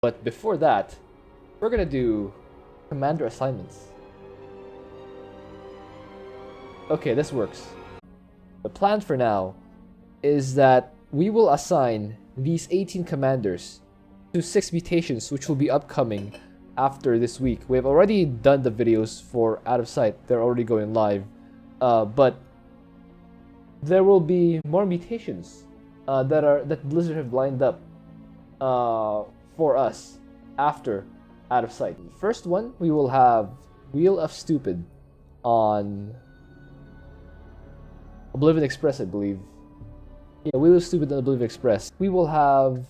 But before that, we're gonna do commander assignments. Okay, this works. The plan for now is that we will assign these 18 commanders to 6 mutations, which will be upcoming after this week. We have already done the videos for Out of Sight. They're already going live. But there will be more mutations that Blizzard have lined up for us after Out of Sight. First one, we will have Wheel of Stupid on Oblivion Express, I believe. Yeah, Wheel of Stupid on Oblivion Express. We will have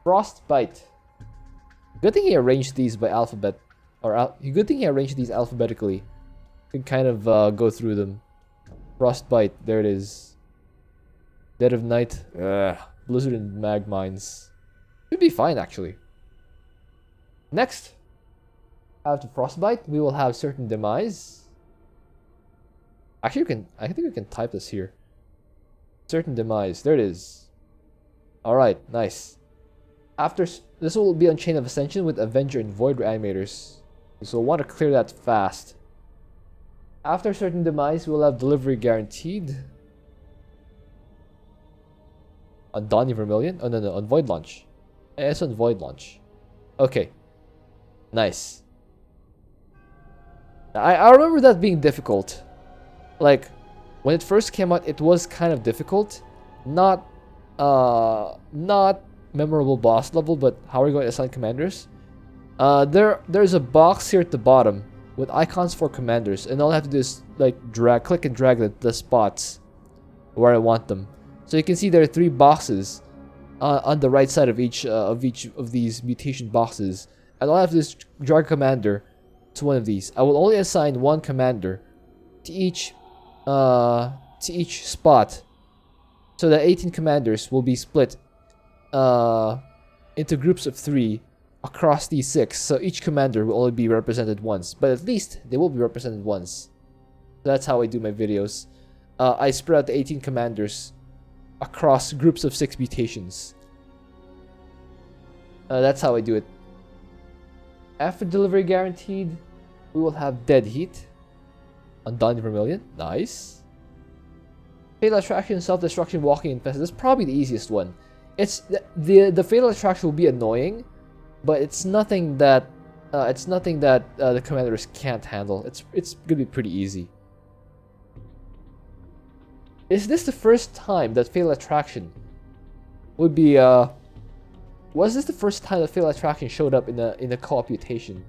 Frostbite. Good thing he arranged these by alphabet, good thing he arranged these alphabetically. You can kind of go through them. Frostbite, there it is. Dead of Night, Blizzard and Magmines. Should be fine actually. Next, after Frostbite, we will have Certain Demise. Actually, I think we can type this here. Certain Demise, there it is. Alright, nice. After this will be on Chain of Ascension with Avenger and Void Reanimators. So we'll want to clear that fast. After Certain Demise, we'll have Delivery Guaranteed. On Donny Vermilion? Oh no, on Void Launch. It's on Void Launch. Okay. Nice. I remember that being difficult. Like, when it first came out, it was kind of difficult. Not memorable boss level, but how are we going to assign commanders? There's a box here at the bottom with icons for commanders, and all I have to do is like click and drag the spots where I want them. So you can see there are 3 boxes on the right side of each of these mutation boxes, and all I have to do is drag a commander to one of these. I will only assign 1 commander to each spot, so that 18 commanders will be split into groups of 3 across these 6. So each commander will only be represented once, but at least they will be represented once. So that's how I do my videos. I spread out the 18 commanders across groups of 6 mutations. That's how I do it. After Delivery Guaranteed, we will have Dead Heat on Donny Vermilion. Nice. Fatal Attraction, Self-Destruction, Walking Infested. That's probably the easiest one. It's the Fatal Attraction will be annoying, but it's nothing that the commanders can't handle. It's gonna be pretty easy. Is this the first time that Fatal Attraction would be was this the first time that Fatal Attraction showed up in a co-op mutation?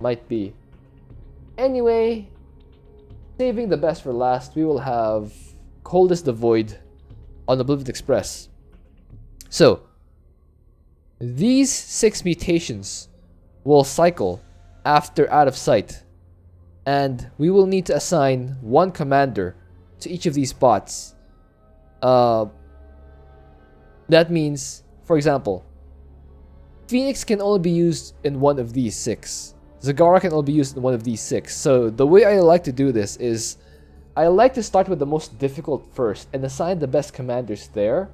Might be. Anyway, saving the best for last, we will have Coldest the Void on Oblivion Express. So, these 6 mutations will cycle after Out of Sight, and we will need to assign 1 commander to each of these spots. That means, for example, Phoenix can only be used in one of these 6. Zagara can only be used in one of these 6. So the way I like to do this is, I like to start with the most difficult first and assign the best commanders there,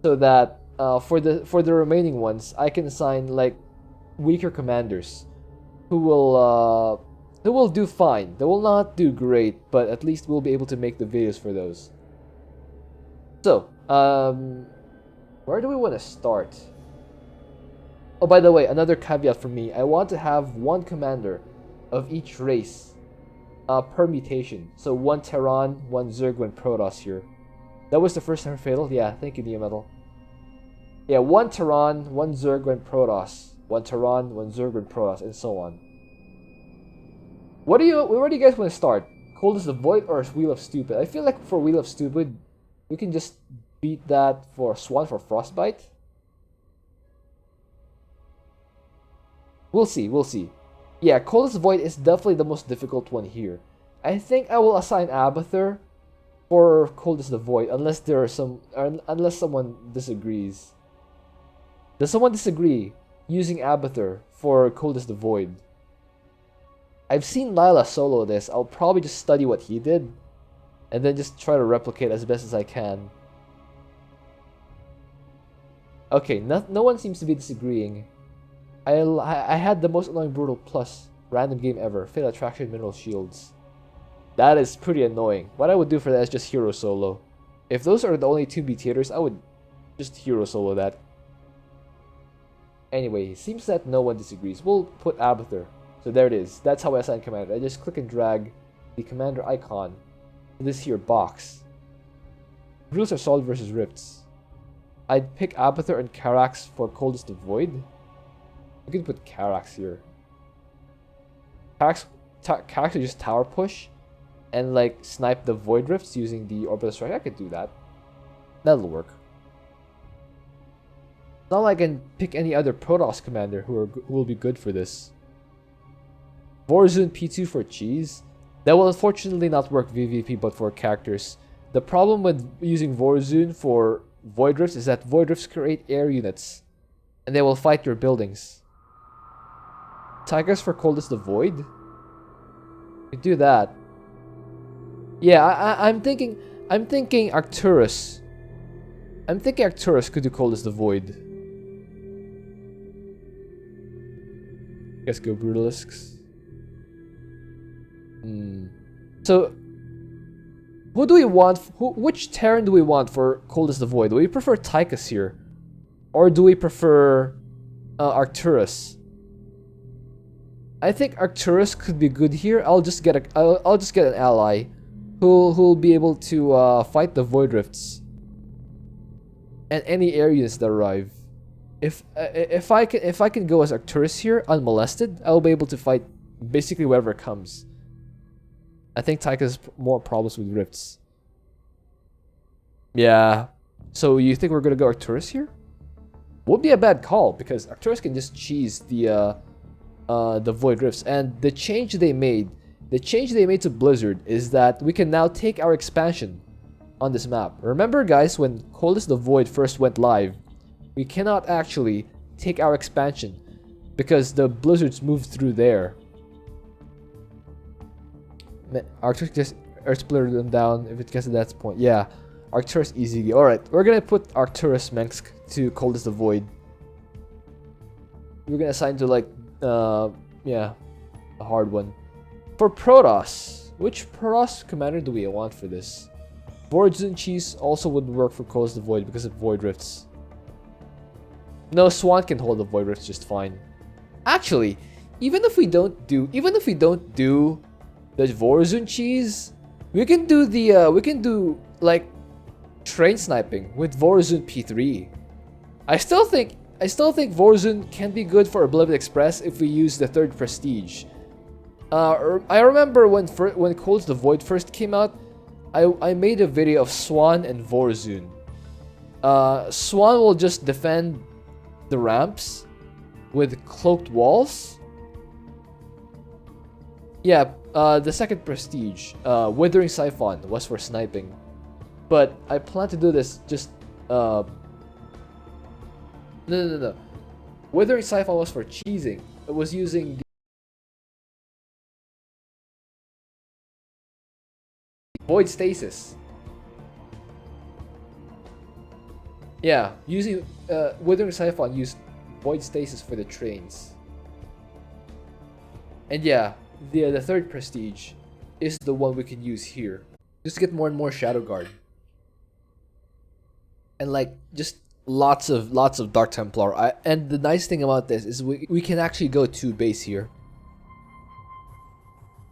so that for the remaining ones, I can assign like weaker commanders who will do fine. They will not do great, but at least we'll be able to make the videos for those. So, where do we want to start? Oh, by the way, another caveat from me. I want to have 1 commander of each race per mutation. So 1 Terran, 1 Zerg, 1 Protoss here. That was the first time for Fatal? Yeah, thank you, Neometal. Yeah, 1 Terran, 1 Zerg, 1 Protoss. 1 Terran, 1 Zerg, 1 Protoss, and so on. Where do you guys want to start? Coldest the Void or Wheel of Stupid? I feel like for Wheel of Stupid, we can just beat that for Swan for Frostbite. We'll see. Yeah, Coldest Void is definitely the most difficult one here. I think I will assign Abathur for Coldest the Void, unless someone disagrees. Does someone disagree using Abathur for Coldest the Void? I've seen Lila solo this. I'll probably just study what he did, and then just try to replicate as best as I can. Okay, no one seems to be disagreeing. I had the most annoying brutal plus random game ever. Fatal attraction, mineral shields. That is pretty annoying. What I would do for that is just hero solo. If those are the only two mutators, I would just hero solo that. Anyway, it seems that no one disagrees. We'll put Abathur. So there it is. That's how I assign commander. I just click and drag the commander icon to this here box. Rules are solid versus rifts. I'd pick Abathur and Carax for Coldest of Void. We could put Carax here. Carax would just tower push and like snipe the Void Rifts using the Orbital Strike. I could do that. That'll work. It's not like I can pick any other Protoss commander who will be good for this. Vorazun P2 for cheese. That will unfortunately not work VVP but for characters. The problem with using Vorazun for Void Rifts is that Void Rifts create air units and they will fight your buildings. Tigers for Coldest the Void? You do that. Yeah, I'm thinking Arcturus. I'm thinking Arcturus could do Coldest the Void. Guess go Brutalisks. So who do we want? Which Terran do we want for Coldest the Void? Do we prefer Tychus here? Or do we prefer Arcturus? I think Arcturus could be good here. I'll just get an ally who'll be able to fight the Void Rifts and any air units that arrive. If I can go as Arcturus here unmolested, I'll be able to fight basically whatever comes. I think Tychus has more problems with Rifts. Yeah. So you think we're gonna go Arcturus here? Would be a bad call because Arcturus can just cheese the Void Rifts, and the change they made to Blizzard is that we can now take our expansion on this map. Remember guys, when Coldest the Void first went live, we cannot actually take our expansion because the blizzards moved through there. Arcturus just Earth splitter them down if it gets to that point. Yeah, Arcturus easy. Alright, we're gonna put Arcturus Mensk to Coldest the Void. We're gonna assign to like yeah, a hard one. For Protoss, which Protoss commander do we want for this? Vorazun Cheese also would work for Coldest the Void because of Void Rifts. No, Swan can hold the Void Rifts just fine. Actually, even if we don't do the Vorazun Cheese, we can do like train sniping with Vorazun P3. I still think Vorazun can be good for Oblivion Express if we use the 3rd Prestige. I remember when Coldest the Void first came out, I made a video of Swan and Vorazun. Swan will just defend the ramps with cloaked walls. Yeah, the 2nd Prestige, Withering Siphon was for sniping. But I plan to do this just No. Withering Siphon was for cheesing. It was using the Void Stasis. Yeah, using Withering Siphon used Void Stasis for the trains. And yeah, the 3rd Prestige is the one we can use here. Just to get more and more Shadow Guard. And like just lots of Dark Templar. And the nice thing about this is we can actually go to base here.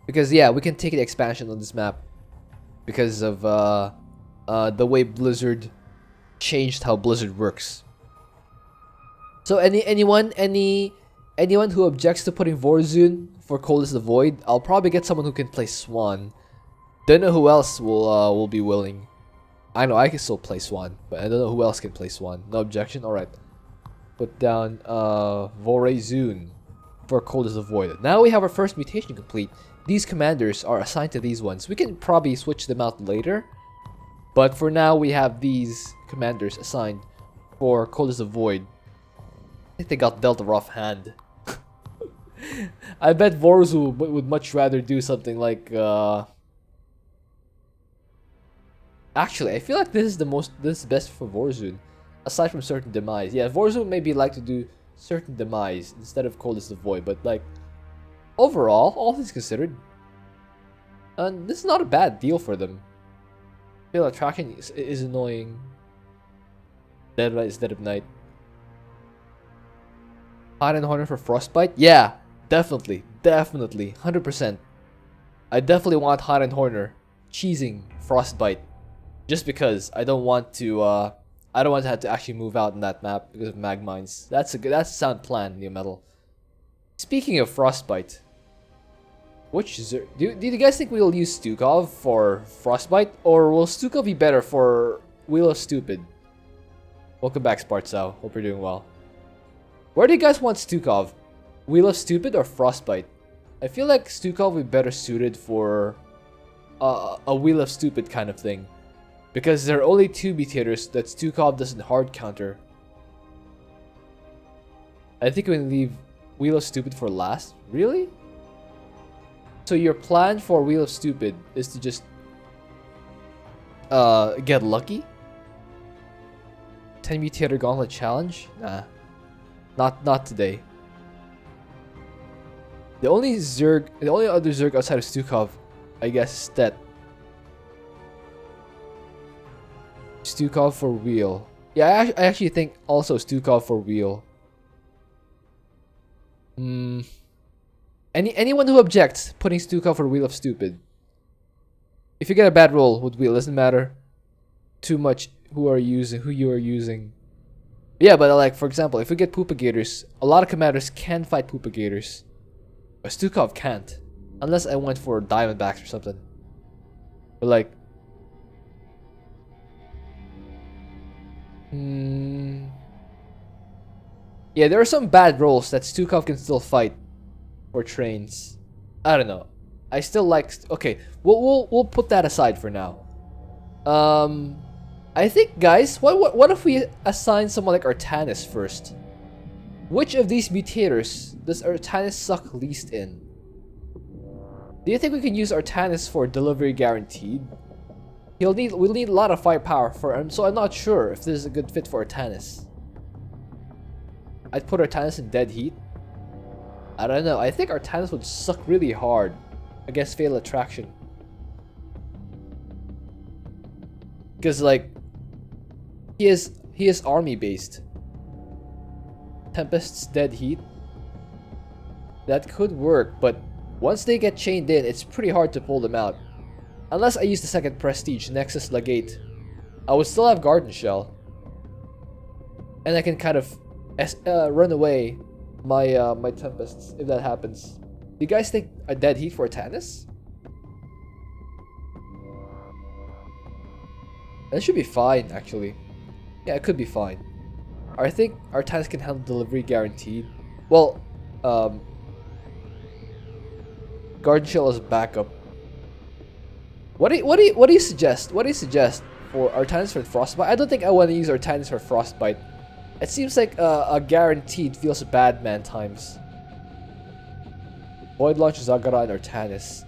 Because yeah, we can take the expansion on this map. Because of the way Blizzard changed how Blizzard works. So anyone who objects to putting Vorazun for Coldest the Void, I'll probably get someone who can play Swan. Don't know who else will be willing. I know I can still play Swan, but I don't know who else can play Swan. No objection. All right, put down Vorazun for Coldest the Void. Now we have our first mutation complete. These commanders are assigned to these ones. We can probably switch them out later, but for now we have these commanders assigned for Coldest the Void. I think they got dealt a rough hand. I bet Vorazun would much rather do something like actually, I feel like this is best for Vorazun. Aside from certain demise. Yeah, Vorzo maybe like to do certain demise instead of Coldest the Void, but like overall, all things considered, this is not a bad deal for them. Fatal Attraction is annoying. Dead Light is Dead of Night. Hot and Horner for Frostbite? Yeah, definitely. 100%. I definitely want Hot and Horner cheesing Frostbite. Just because I don't want to have to actually move out in that map because of mag mines. That's a sound plan, Neo Metal. Speaking of Frostbite, which do you guys think we'll use Stukov for Frostbite, or will Stukov be better for Wheel of Stupid? Welcome back, Spartzao. Hope you're doing well. Where do you guys want Stukov? Wheel of Stupid or Frostbite? I feel like Stukov would be better suited for a Wheel of Stupid kind of thing. Because there are only 2 mutators that Stukov doesn't hard counter. I think we can leave Wheel of Stupid for last. Really? So your plan for Wheel of Stupid is to just get lucky? 10 mutator gauntlet challenge? Nah. Not today. The only other Zerg outside of Stukov, I guess, is that Stukov for Wheel. Yeah, I actually think also Stukov for Wheel. Anyone who objects putting Stukov for Wheel of Stupid. If you get a bad roll with Wheel, doesn't matter too much who you are using. Yeah, but like for example, if we get Poopagators, a lot of commanders can fight Poopagators. But Stukov can't. Unless I went for Diamondbacks or something. But like yeah, there are some bad rolls that Stukov can still fight for trains. I don't know. I still like. Okay, we'll put that aside for now. I think, guys, what if we assign someone like Artanis first? Which of these mutators does Artanis suck least in? Do you think we can use Artanis for delivery guaranteed? We'll need a lot of firepower for him, so I'm not sure if this is a good fit for Artanis. I'd put Artanis in dead heat. I don't know. I think Artanis would suck really hard against Fatal Attraction. Because like he is army based. Tempest's dead heat. That could work, but once they get chained in, it's pretty hard to pull them out. Unless I use the second prestige, Nexus Legate. I would still have Garden Shell. And I can kind of run away my my Tempests if that happens. Do you guys think a dead heat for Artanis? That should be fine, actually. Yeah, it could be fine. I think Artanis can handle delivery guaranteed. Well, Garden Shell as backup. What do you suggest? What do you suggest for Artanis for Frostbite? I don't think I want to use Artanis for Frostbite. It seems like a guaranteed feels bad man times. Void Launch, Zagara, and Artanis.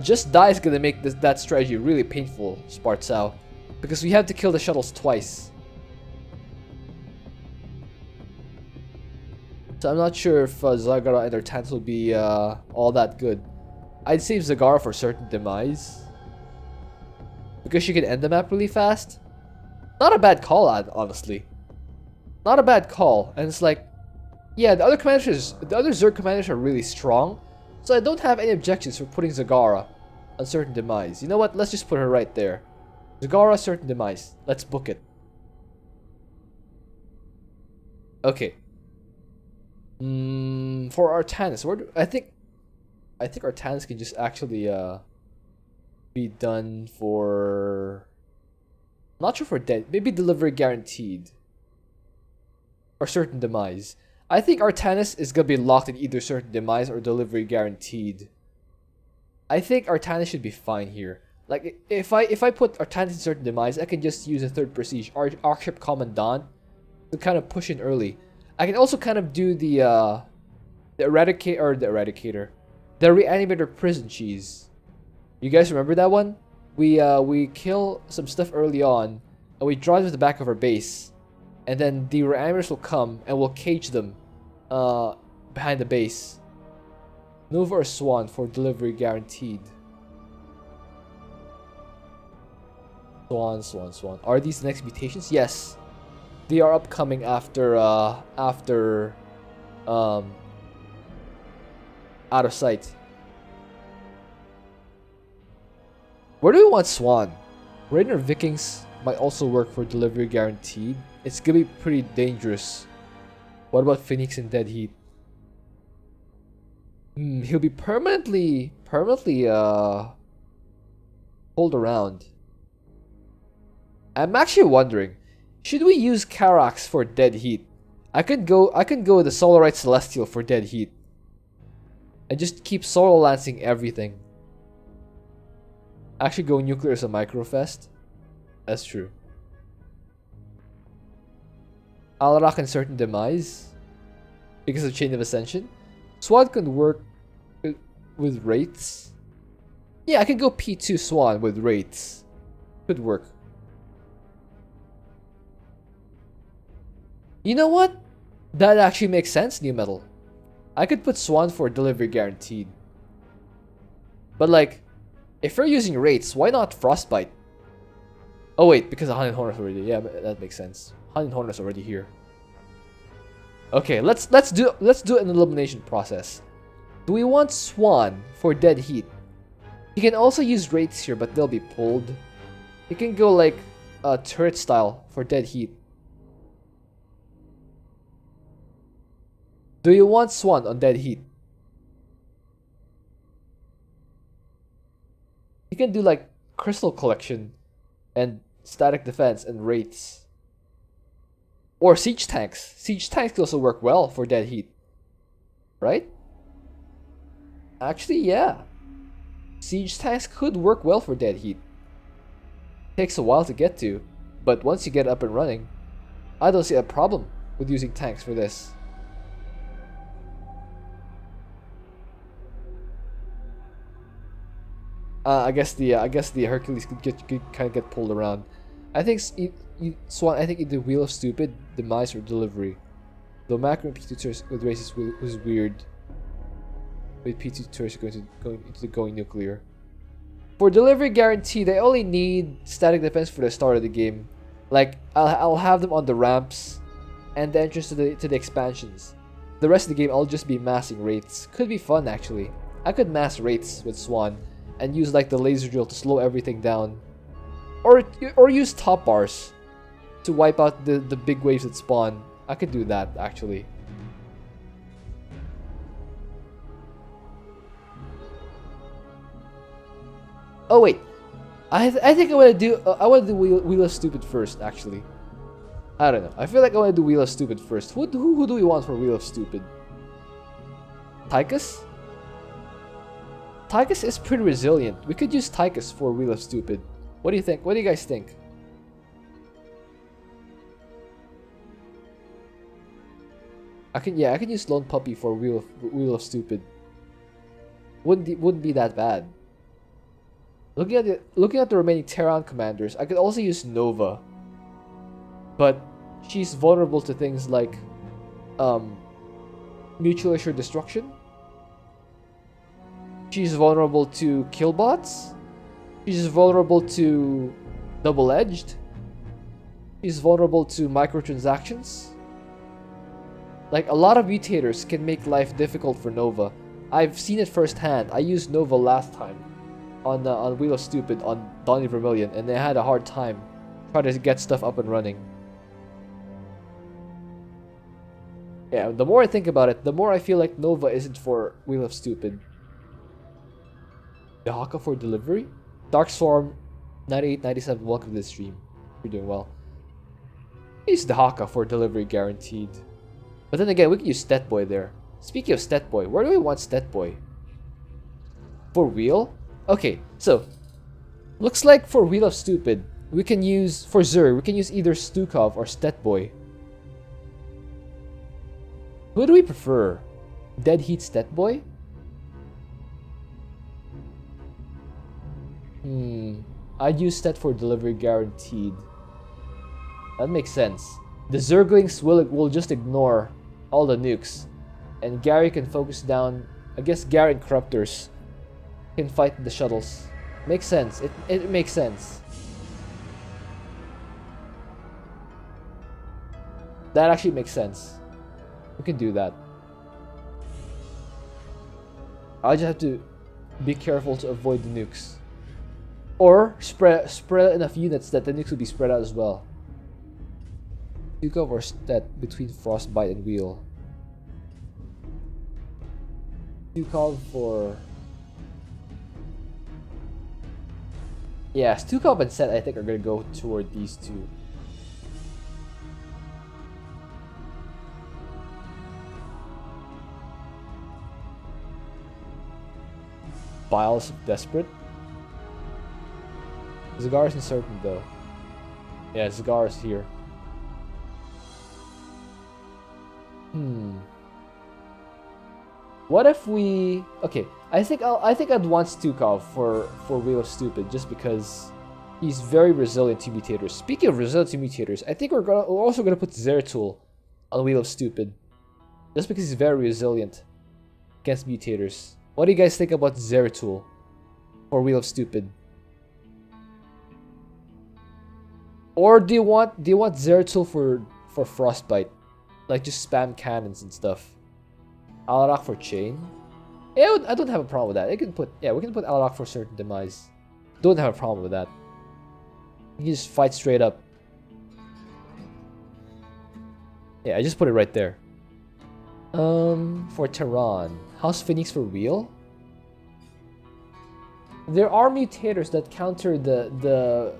Just Die is gonna make that strategy really painful, Spartzao, because we have to kill the shuttles twice. So I'm not sure if Zagara and Artanis will be all that good. I'd save Zagara for certain Demise, because she can end the map really fast. Not a bad call, honestly. Not a bad call, and it's like, yeah, the other Zerg commanders are really strong, so I don't have any objections for putting Zagara on certain Demise. You know what? Let's just put her right there. Zagara, certain Demise. Let's book it. Okay. For Artanis, I think Artanis can just actually be done for. Not sure for dead. Maybe delivery guaranteed. Or certain Demise. I think Artanis is gonna be locked in either certain Demise or delivery guaranteed. I think Artanis should be fine here. Like if I put Artanis in certain Demise, I can just use a third prestige Archship Commandant to kind of push in early. I can also kind of do the Reanimator Prison Cheese. You guys remember that one? We kill some stuff early on, and we draw them to the back of our base, and then the reanimers will come and we'll cage them behind the base. Nova or Swan for delivery guaranteed. Swan. Are these the next mutations? Yes. They are upcoming after Out of Sight. Where do we want Swan? Raiden or Vikings might also work for delivery guaranteed. It's gonna be pretty dangerous. What about Phoenix and Dead Heat? He'll be permanently pulled around. I'm actually wondering, should we use Karax for Dead Heat? I could go with the Solarite Celestial for Dead Heat. And just keep solo lancing everything. Actually go nuclear as a microfest. That's true. Alarak and certain Demise because of Chain of Ascension. Swan could work with Wraiths. Yeah, I could go P2 Swan with Wraiths. Could work. You know what? That actually makes sense, New Metal. I could put Swan for delivery guaranteed. But like, if we're using Wraiths, why not Frostbite? Oh wait, because Hunted Horner's already. Yeah, that makes sense. Hunted Horner's already here. Okay, let's do an elimination process. Do we want Swan for Dead Heat? You can also use Wraiths here, but they'll be pulled. You can go like turret style for Dead Heat. Do you want Swan on Dead Heat? You can do like Crystal Collection and Static Defense and Wraiths. Or Siege Tanks. Siege Tanks can also work well for Dead Heat. Right? Actually, yeah. Siege Tanks could work well for Dead Heat. Takes a while to get to, but once you get up and running, I don't see a problem with using tanks for this. I guess the Hercules could kind of get pulled around. I think Swan. I think either Wheel of Stupid, Demise, or Delivery. Though Macro and P2 turrets with races was weird. With P2 turrets going nuclear. For delivery guarantee, they only need static defense for the start of the game. Like I'll have them on the ramps, and the entrance to the expansions. The rest of the game, I'll just be massing Wraiths. Could be fun actually. I could mass Wraiths with Swan and use like the laser drill to slow everything down, or use top bars to wipe out the big waves that spawn. I could do that actually. Oh wait, I think I want to do Wheel of Stupid first actually. I don't know. I feel like I want to do Wheel of Stupid first. Who do we want for Wheel of Stupid? Tychus? Tychus is pretty resilient. We could use Tychus for Wheel of Stupid. What do you think? What do you guys think? I can use Lone Puppy for Wheel of Stupid. Wouldn't be that bad. Looking at the remaining Terran commanders, I could also use Nova. But she's vulnerable to things like mutual assured destruction. She's vulnerable to killbots. She's vulnerable to double-edged. She's vulnerable to microtransactions. Like, a lot of mutators can make life difficult for Nova. I've seen it firsthand. I used Nova last time on Wheel of Stupid on Donny Vermilion, and they had a hard time trying to get stuff up and running. Yeah, the more I think about it, the more I feel like Nova isn't for Wheel of Stupid. Dehaka for delivery? Darkstorm 9897, welcome to the stream. You're doing well. Use Dehaka for delivery guaranteed. But then again, we can use Stetboy there. Speaking of Stetboy, where do we want Stetboy? For Wheel? Okay, so looks like for Wheel of Stupid, we can use for Zerg, we can use either Stukov or Stetboy. Who do we prefer? Dead Heat Stetboy? I'd use Stet for delivery guaranteed. That makes sense. The Zerglings will just ignore all the nukes, and Gary can focus down. I guess Gary and Corruptors can fight the shuttles. Makes sense. It makes sense. That actually makes sense. We can do that. I just have to be careful to avoid the nukes. Or spread enough units that the nukes will be spread out as well. You go for that between Frostbite and Wheel. You call for... Yeah, Stukov and Set I think are gonna go toward these two. Biles of Desperate. Zagar is uncertain though. Yeah, Zagar is here. What if we... Okay, I think I'd want Stukov for Wheel of Stupid just because he's very resilient to mutators. Speaking of resilient to mutators, I think we're also gonna put Zeratul on Wheel of Stupid just because he's very resilient against mutators. What do you guys think about Zeratul for Wheel of Stupid? Or do you want Zeratul for Frostbite? Like just spam cannons and stuff. Alarak for Chain? Yeah, I don't have a problem with that. We can put Alarak for certain Demise. Don't have a problem with that. You just fight straight up. Yeah, I just put it right there. For Tehran, House Phoenix for Wheel. There are mutators that counter the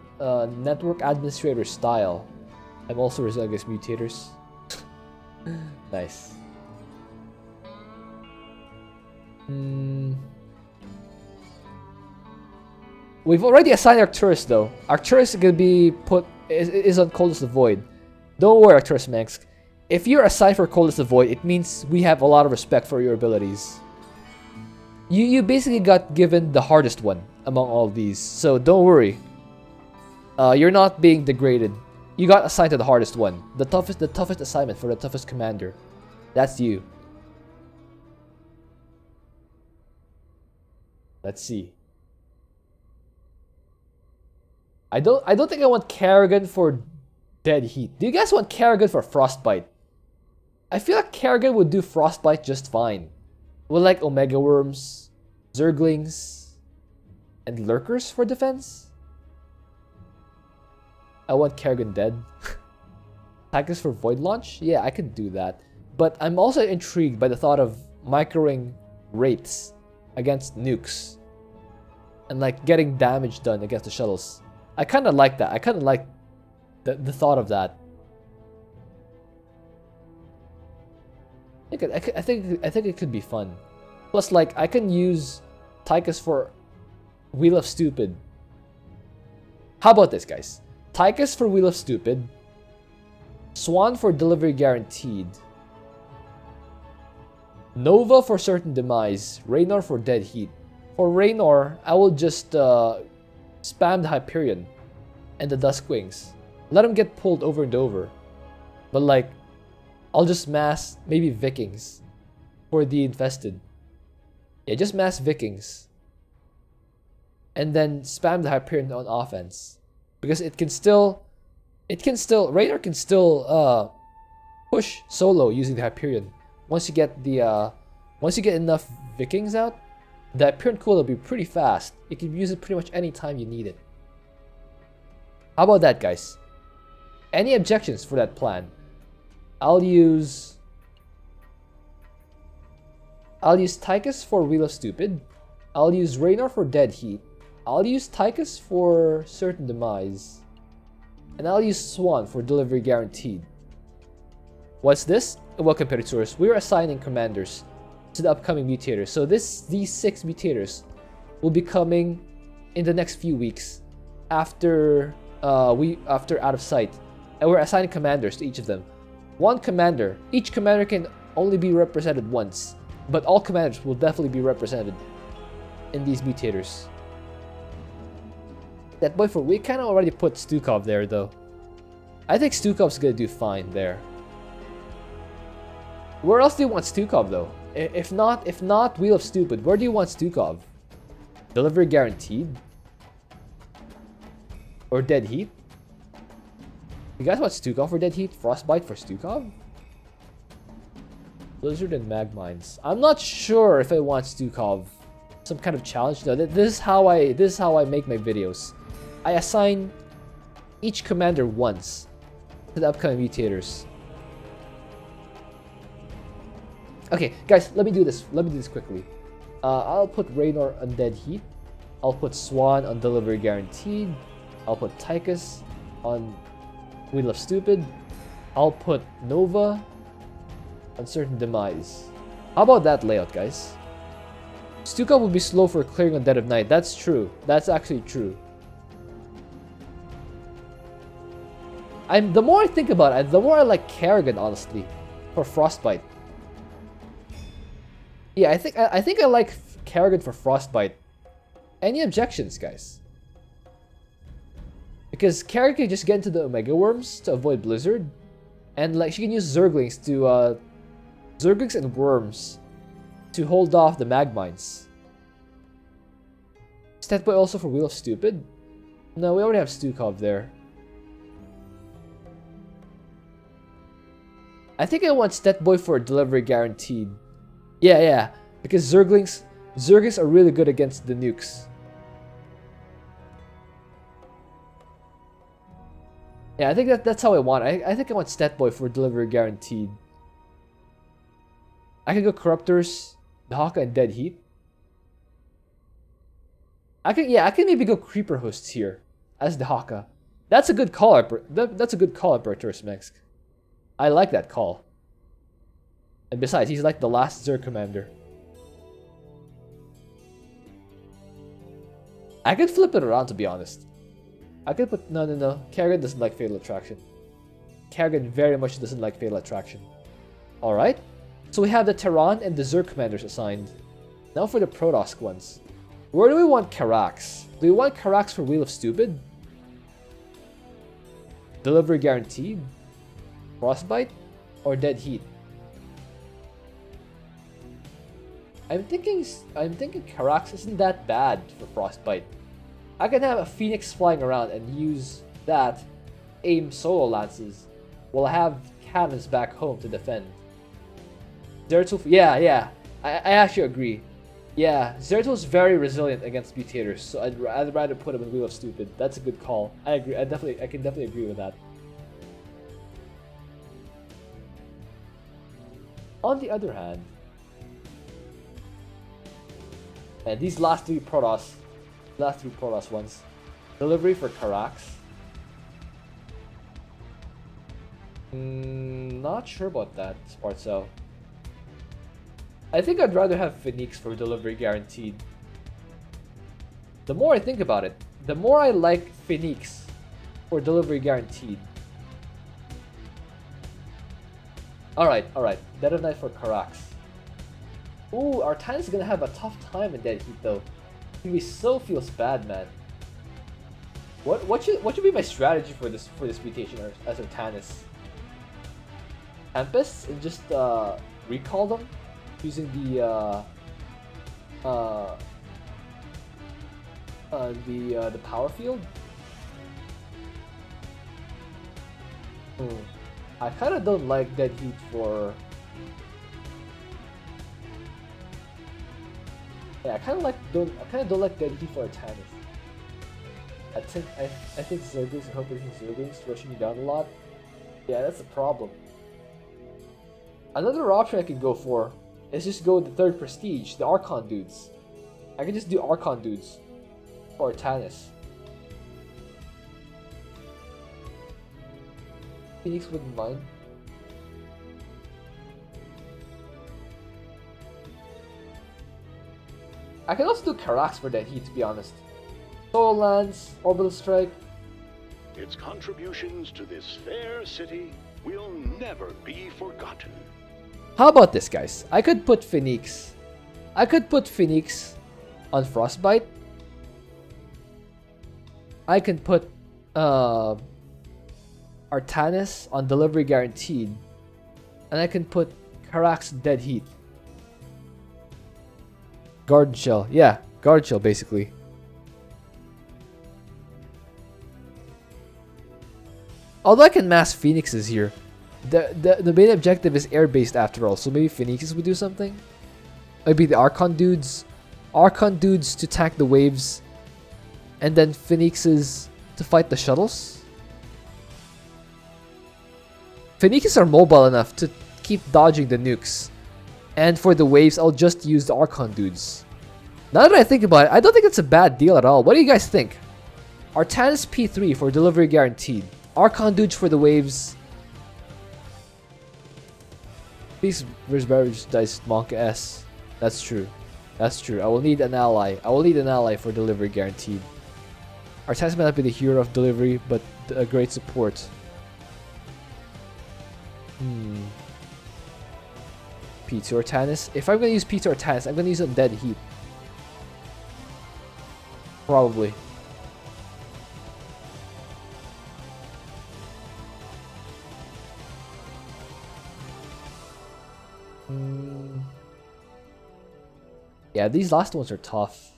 network administrator style. I'm also resilient against mutators. Nice. We've already assigned Arcturus though. Arcturus is gonna be is on Coldest of Void. Don't worry, Arcturus Manx. If you're assigned for Coldest of Void, it means we have a lot of respect for your abilities. You basically got given the hardest one among all these, so don't worry. You're not being degraded. You got assigned to the hardest one, the toughest assignment for the toughest commander. That's you. Let's see. I don't think I want Kerrigan for Dead Heat. Do you guys want Kerrigan for Frostbite? I feel like Kerrigan would do Frostbite just fine. With like Omega Worms, Zerglings, and Lurkers for defense. I want Kerrigan dead. Tactics for Void Launch? Yeah, I could do that. But I'm also intrigued by the thought of microing Wraiths against nukes. And like getting damage done against the shuttles. I kind of like that. I kind of like the thought of that. I think it could be fun. Plus, like, I can use Tychus for Wheel of Stupid. How about this, guys? Tychus for Wheel of Stupid. Swan for Delivery Guaranteed. Nova for Certain Demise. Raynor for Dead Heat. For Raynor, I will just spam the Hyperion and the Duskwings. Let them get pulled over and over. But like, I'll just mass maybe Vikings for the Infested. Yeah, just mass Vikings. And then spam the Hyperion on offense. Because Raynor can still push solo using the Hyperion. Once you get enough Vikings out, the Hyperion cooldown will be pretty fast. You can use it pretty much any time you need it. How about that, guys? Any objections for that plan? I'll use Tychus for Wheel of Stupid. I'll use Raynor for Dead Heat. I'll use Tychus for Certain Demise. And I'll use Swan for Delivery Guaranteed. What's this? Welcome, Peditours. We're assigning commanders to the upcoming mutators. So these 6 mutators will be coming in the next few weeks after Out of Sight. And we're assigning commanders to each of them. One commander. Each commander can only be represented once. But all commanders will definitely be represented in these mutators. That boy we kind of already put Stukov there though. I think Stukov's gonna do fine there. Where else do you want Stukov though? If not Wheel of Stupid, where do you want Stukov? Delivery Guaranteed? Or Dead Heat? You guys want Stukov for Dead Heat? Frostbite for Stukov? Blizzard and Magmines. I'm not sure if I want Stukov. Some kind of challenge. No, this is how I make my videos. I assign each commander once to the upcoming mutators. Okay, guys, let me do this. Let me do this quickly. I'll put Raynor on Dead Heat. I'll put Swan on Delivery Guaranteed. I'll put Tychus on Wheel of Stupid. I'll put Nova on certain Demise. How about that layout, guys? Stukov will be slow for clearing on Dead of Night. That's true. That's actually true. The more I think about it, the more I like Kerrigan, honestly, for Frostbite. Yeah, I think I like Kerrigan for Frostbite. Any objections, guys? Because Kerrigan can just get into the Omega Worms to avoid Blizzard, and like she can use Zerglings to Zerglings and Worms to hold off the Magmines. Statboy also for Wheel of Stupid? No, we already have Stukov there. I think I want Statboy for Delivery Guaranteed. Yeah, because Zerglings are really good against the nukes. Yeah, I think that's how I want it. I think I want Statboy for Delivery Guaranteed. I can go Corruptors, Dahaka, and Dead Heat. I can maybe go Creeper Hosts here as Dahaka. That's a good call. That's a good call, Imperator Smex. I like that call. And besides, he's like the last Zerg commander. I could flip it around, to be honest. I could put... No. Kerrigan doesn't like Fatal Attraction. Kerrigan very much doesn't like Fatal Attraction. Alright. So we have the Terran and the Zerg commanders assigned. Now for the Protoss ones. Where do we want Karax? Do we want Karax for Wheel of Stupid? Delivery Guaranteed? Frostbite? Or Dead Heat? I'm thinking Karax isn't that bad for Frostbite. I can have a Phoenix flying around and use that, aim solo lances, while I have cannons back home to defend. Zeratul, yeah, I actually agree. Yeah, Zeratul's very resilient against mutators, so I'd rather put him in Wheel of Stupid. That's a good call. I agree. I can definitely agree with that. On the other hand, and these last three Protoss ones, delivery for Karax. Not sure about that, Spartcell. I think I'd rather have Phoenix for Delivery Guaranteed. The more I think about it, the more I like Phoenix for Delivery Guaranteed. Alright. Dead of Night for Karax. Ooh, Artanis is gonna have a tough time in Dead Heat though. He so feels bad, man. What should be my strategy for this mutation as Artanis? Tempests and just recall them using the power field. I kind of don't like Dead Heat for. Yeah, I kind of don't like Dead Heat for Artanis. I think Zerglings and Hoping Zerglings rushing you down a lot. Yeah, that's the problem. Another option I could go for is just go with the third prestige, the Archon dudes. I can just do Archon dudes for Artanis. Phoenix wouldn't mind. I can also do Karax for Dead Heat, to be honest. Soul Lance, Orbital Strike. Its contributions to this fair city will never be forgotten. How about this, guys? I could put Phoenix on Frostbite. I can put Artanis Artanis on delivery guaranteed, and I can put Karak's dead heat. Garden Shell. Yeah, Garden Shell basically. Although I can mass Phoenixes here. The main objective is air-based after all, so maybe Phoenixes would do something? Maybe the Archon dudes. Archon dudes to tank the waves. And then Phoenixes to fight the shuttles? Phoenixes are mobile enough to keep dodging the nukes. And for the waves, I'll just use the Archon dudes. Now that I think about it, I don't think it's a bad deal at all. What do you guys think? Artanis P3 for delivery guaranteed. Archon dudes for the waves. Please versus Beverage Dice Monka S. That's true. That's true. I will need an ally. I will need an ally for delivery guaranteed. Artanis may not be the hero of delivery, but a great support. P2 Artanis. If I'm gonna use P2 Artanis, I'm gonna use Undead Heat. Probably. Yeah, these last ones are tough.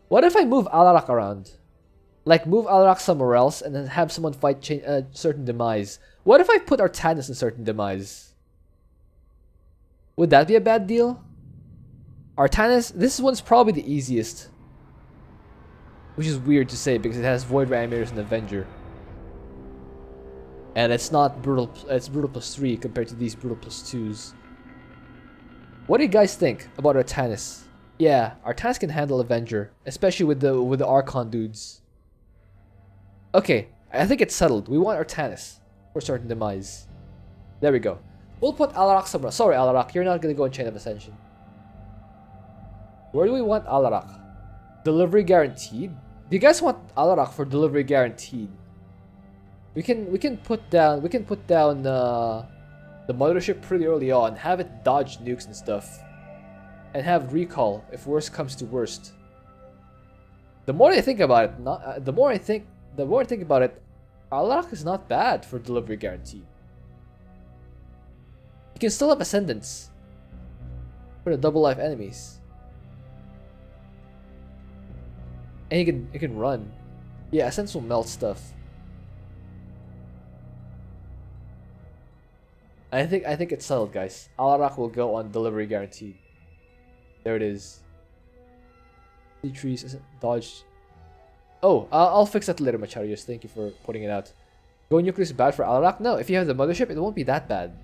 What if I move Alarak around? Like, move Alarak somewhere else and then have someone fight certain Demise. What if I put Artanis in certain Demise? Would that be a bad deal? Artanis, this one's probably the easiest. Which is weird to say because it has Void Reanimators and Avenger. And it's not brutal, it's brutal +3 compared to these brutal +2s. What do you guys think about Artanis? Yeah, Artanis can handle Avenger, especially with the Archon dudes. Okay, I think it's settled. We want Artanis for certain Demise. There we go. We'll put Alarak somewhere. Sorry, Alarak, you're not gonna go in Chain of Ascension. Where do we want Alarak? Delivery guaranteed? Do you guys want Alarak for delivery guaranteed? We can put down the mothership pretty early on, have it dodge nukes and stuff, and have recall if worst comes to worst. The more I think about it, the more I think about it, Alarak is not bad for delivery guarantee. You can still have Ascendants for the double life enemies, and you can run. Yeah, Ascendants will melt stuff. I think it's settled, guys. Alarak will go on delivery guaranteed. There it is. See trees, dodge. Oh, I'll fix that later, Macharius. Thank you for putting it out. Go nuclear is bad for Alarak? No, if you have the mothership, it won't be that bad.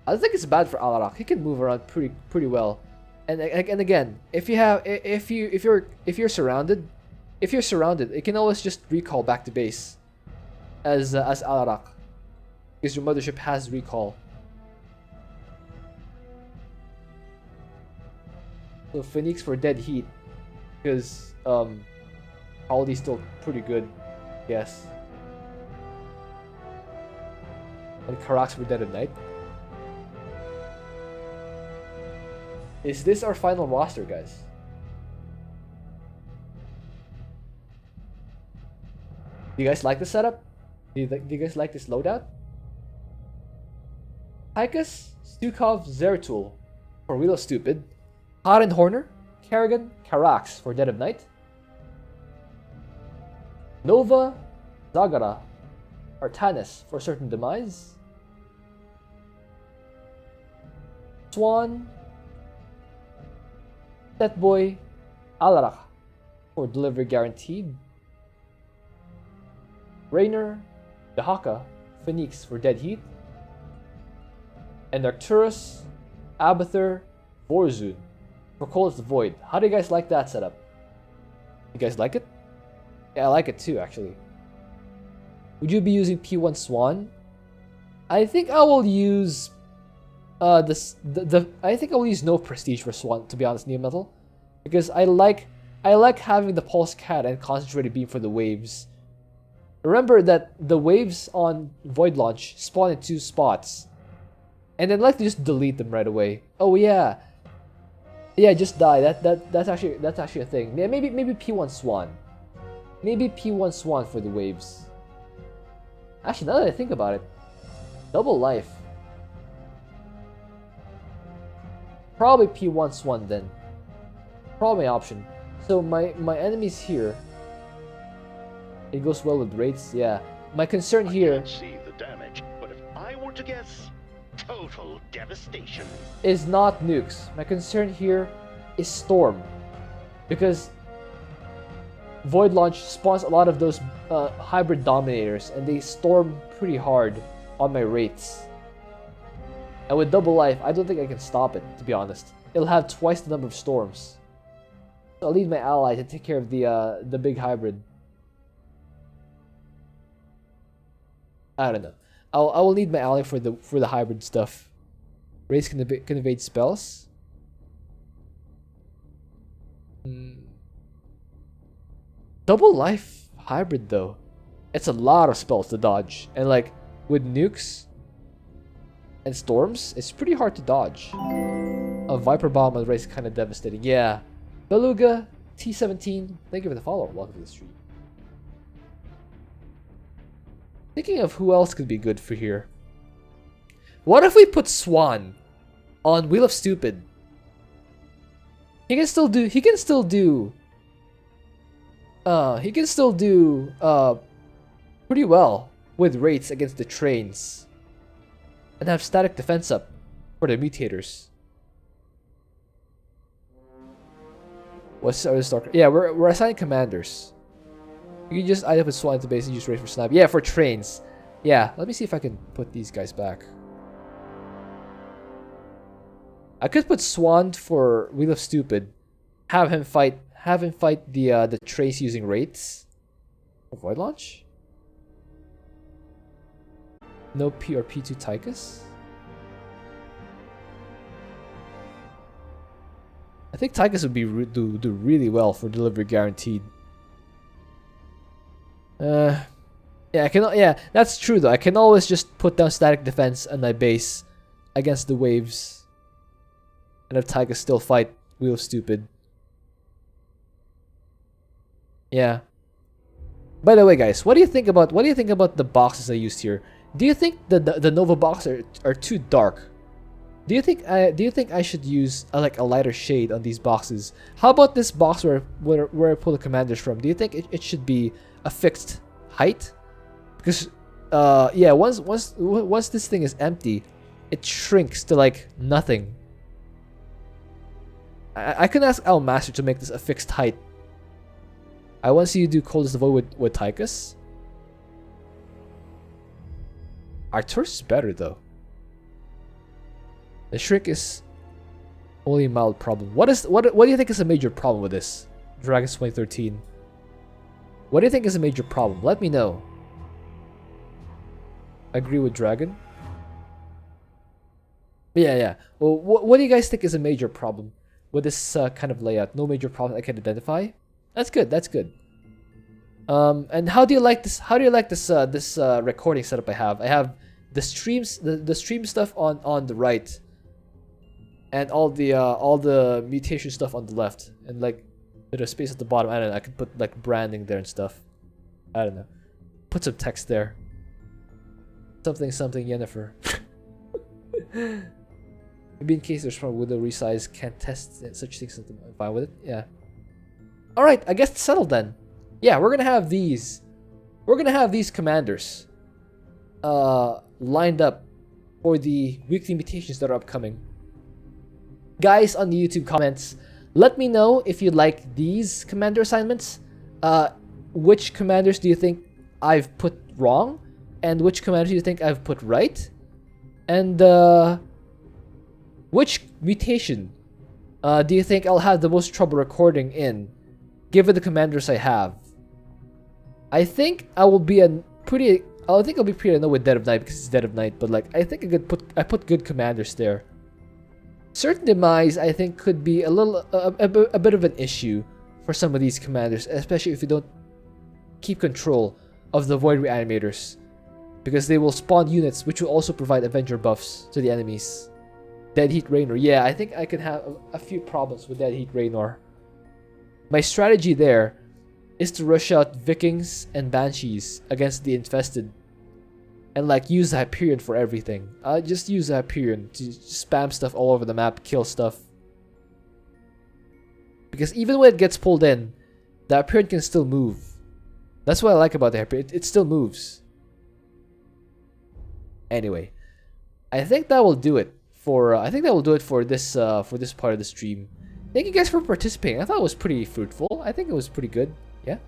I don't think it's bad for Alarak. He can move around pretty well. And again, if you're surrounded, it can always just recall back to base as Alarak. Because your mothership has recall. So Phoenix for dead heat. Because Aldi's still pretty good, yes. And Karak's for dead at night. Is this our final roster, guys? Do you guys like the setup? Do you guys like this loadout? Tychus, Stukov, Zeratul for Wheel of Stupid, Haren Horner, Kerrigan, Karax for Dead of Night, Nova, Zagara, Artanis for Certain Demise, Swan, Setboy, Alarak for Delivery Guaranteed, Rainer, Dahaka, Phoenix for Dead Heat, and Arcturus, Abathur, Vorzun for Cold as the Void. How do you guys like that setup? You guys like it? Yeah, I like it too, actually. Would you be using P1 Swan? I think I will use I think I will use no prestige for Swan, to be honest, Neo Metal, because I like having the Pulse Cat and Concentrated Beam for the waves. Remember that the waves on Void Launch spawn in 2 spots. And I'd like to just delete them right away. Oh yeah. Yeah, just die. That's actually a thing. Yeah, maybe P1 Swan. Maybe P1 Swan for the waves. Actually, now that I think about it, double life. Probably P1 Swan then. Probably my option. So my enemies here. It goes well with rates, yeah. My concern here. I can't see the damage, but if I were to guess, total devastation. Is not nukes. My concern here is Storm. Because Void Launch spawns a lot of those hybrid dominators, and they storm pretty hard on my rates. And with double life, I don't think I can stop it, to be honest. It'll have twice the number of storms. So I'll need my ally to take care of the big hybrid. I don't know. I will need my ally for the hybrid stuff. Race can evade spells. Double life hybrid though. It's a lot of spells to dodge, and like with nukes and storms, it's pretty hard to dodge. A Viper Bomb on race is kind of devastating. Yeah. Beluga T17. Thank you for the follow. Welcome to the stream. Thinking of who else could be good for here. What if we put Swan on Wheel of Stupid? He can still do pretty well with rates against the trains. And have static defense up for the mutators. What's our Starcraft? Yeah, we're assigning commanders. You can just item with Swan into base and use race for snipe. Yeah, for trains. Yeah, let me see if I can put these guys back. I could put Swan for Wheel of Stupid. Have him fight the trace using rates. Void launch? No P or P2 Tychus? I think Tychus would be do really well for delivery guaranteed. Yeah, that's true though. I can always just put down static defense on my base against the waves. And if Tychus still fight Wheel of Stupid. Yeah. By the way, guys, what do you think about the boxes I used here? Do you think the Nova boxes are too dark? Do you think I should use like a lighter shade on these boxes? How about this box where I pull the commanders from? Do you think it should be a fixed height? Because yeah, once this thing is empty, it shrinks to like nothing. I can ask Al Master to make this a fixed height. I want to see you do Coldest of Void with Tychus. Arcturus is better though. The shrink is only a mild problem. What do you think is a major problem with this? Dragons 2013. What do you think is a major problem? Let me know. Agree with Dragon? Yeah. Well, what do you guys think is a major problem with this kind of layout? No major problem I can identify. That's good. That's good. And how do you like this? How do you like this recording setup I have? I have the streams, the stream stuff on the right, and all the mutation stuff on the left, and like there's a space at the bottom. I don't know. I could put like branding there and stuff. I don't know. Put some text there. Something Yennefer. Maybe in case there's problem with the resize, can't test such things. I'm fine with it. Yeah. All right. I guess it's settled then. Yeah, we're gonna have these. We're gonna have these commanders lined up for the weekly mutations that are upcoming. Guys on the YouTube comments, let me know if you like these commander assignments. Which commanders do you think I've put wrong, and which commanders do you think I've put right, and which mutation do you think I'll have the most trouble recording in, given the commanders I have? I think I will be pretty annoyed with Dead of Night because it's Dead of Night, but like I think I put good commanders there. Certain Demise I think could be a bit of an issue for some of these commanders, especially if you don't keep control of the Void Reanimators, because they will spawn units which will also provide Avenger buffs to the enemies. Dead Heat Raynor, yeah, I think I could have a few problems with Dead Heat Raynor. My strategy there is to rush out Vikings and Banshees against the infested and like use the Hyperion for everything. Just use the Hyperion to spam stuff all over the map, kill stuff. Because even when it gets pulled in, the Hyperion can still move. That's what I like about the Hyperion. It still moves. Anyway, I think that will do it for this part of the stream. Thank you guys for participating. I thought it was pretty fruitful. I think it was pretty good. Yeah.